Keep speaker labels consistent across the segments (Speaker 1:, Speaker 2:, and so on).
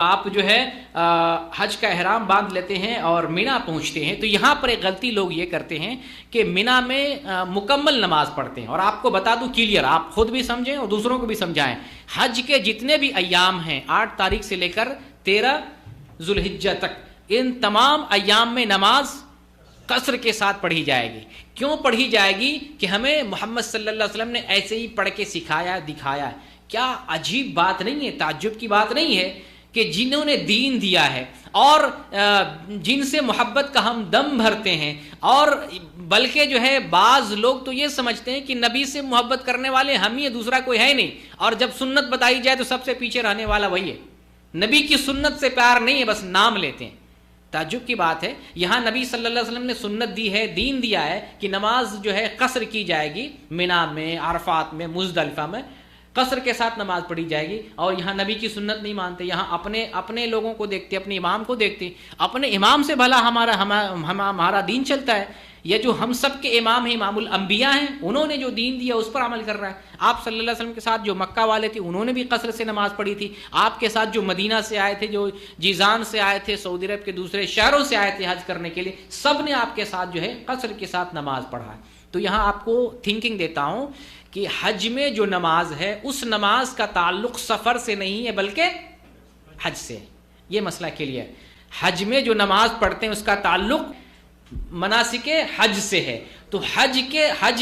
Speaker 1: آپ جو ہے حج کا احرام باندھ لیتے ہیں اور مینا پہنچتے ہیں، تو یہاں پر ایک غلطی لوگ یہ کرتے ہیں کہ مینا میں مکمل نماز پڑھتے ہیں۔ اور آپ کو بتا دوں کلیئر، آپ خود بھی سمجھیں اور دوسروں کو بھی سمجھائیں، حج کے جتنے بھی ایام ہیں 8 تاریخ سے لے کر 13 ذوالحجہ تک، ان تمام ایام میں نماز قصر کے ساتھ پڑھی جائے گی۔ کیوں پڑھی جائے گی؟ کہ ہمیں محمد صلی اللہ علیہ وسلم نے ایسے ہی پڑھ کے سکھایا، دکھایا ہے۔ کیا عجیب بات نہیں ہے، تعجب کی بات نہیں ہے کہ جنہوں نے دین دیا ہے اور جن سے محبت کا ہم دم بھرتے ہیں، اور بلکہ جو ہے بعض لوگ تو یہ سمجھتے ہیں کہ نبی سے محبت کرنے والے ہم ہی، دوسرا کوئی ہے نہیں، اور جب سنت بتائی جائے تو سب سے پیچھے رہنے والا وہی ہے۔ نبی کی سنت سے پیار نہیں ہے، بس نام لیتے ہیں۔ تعجب کی بات ہے، یہاں نبی صلی اللہ علیہ وسلم نے سنت دی ہے، دین دیا ہے کہ نماز جو ہے قصر کی جائے گی، مینا میں، عرفات میں، مزدلفہ میں قصر کے ساتھ نماز پڑھی جائے گی۔ اور یہاں نبی کی سنت نہیں مانتے، یہاں اپنے لوگوں کو دیکھتے، اپنے امام کو دیکھتے، اپنے امام سے بھلا ہمارا دین چلتا ہے۔ یہ جو ہم سب کے امام ہیں، امام الانبیاء ہیں، انہوں نے جو دین دیا اس پر عمل کر رہا ہے۔ آپ صلی اللہ علیہ وسلم کے ساتھ جو مکہ والے تھے انہوں نے بھی قصر سے نماز پڑھی تھی، آپ کے ساتھ جو مدینہ سے آئے تھے، جو جیزان سے آئے تھے، سعودی عرب کے دوسرے شہروں سے آئے تھے حج کرنے کے لیے، سب نے آپ کے ساتھ جو ہے قصر کے ساتھ نماز پڑھا ہے۔ تو یہاں آپ کو تھنکنگ دیتا ہوں کہ حج میں جو نماز ہے اس نماز کا تعلق سفر سے نہیں ہے بلکہ حج سے ہے۔ یہ مسئلہ کلیئر ہے۔ حج میں جو نماز پڑھتے ہیں اس کا تعلق مناسک حج سے ہے۔ تو حج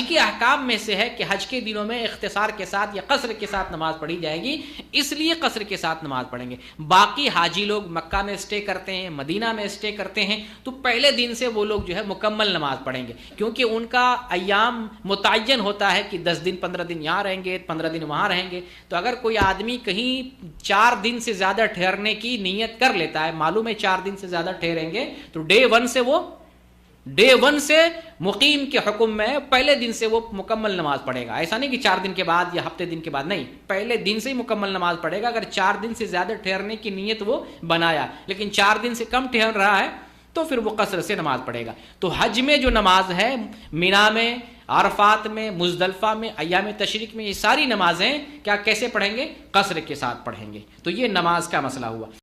Speaker 1: کے احکام میں سے ہے کہ حج کے دنوں میں اختصار کے ساتھ یا قصر کے ساتھ نماز پڑھی جائے گی، اس لیے قصر کے ساتھ نماز پڑھیں گے۔ باقی حاجی لوگ مکہ میں اسٹے کرتے ہیں، مدینہ میں اسٹے کرتے ہیں، تو پہلے دن سے وہ لوگ جو ہے مکمل نماز پڑھیں گے، کیونکہ ان کا ایام متعین ہوتا ہے کہ 10 دن 15 دن یہاں رہیں گے، 15 دن وہاں رہیں گے۔ تو اگر کوئی آدمی کہیں 4 دن سے زیادہ ٹھہرنے کی نیت کر لیتا ہے، معلوم ہے 4 دن سے زیادہ ٹھہریں گے، تو ڈے 1 سے مقیم کے حکم میں پہلے دن سے وہ مکمل نماز پڑھے گا۔ ایسا نہیں کہ 4 دن کے بعد یا ہفتے دن کے بعد، نہیں، پہلے دن سے ہی مکمل نماز پڑھے گا۔ اگر 4 دن سے زیادہ ٹھہرنے کی نیت وہ بنایا لیکن 4 دن سے کم ٹھہر رہا ہے تو پھر وہ قصر سے نماز پڑھے گا۔ تو حج میں جو نماز ہے، مینا میں، عرفات میں، مزدلفہ میں، ایام تشریق میں، یہ ساری نمازیں کیسے پڑھیں گے؟ قصر کے ساتھ پڑھیں گے۔ تو یہ نماز کا مسئلہ ہوا۔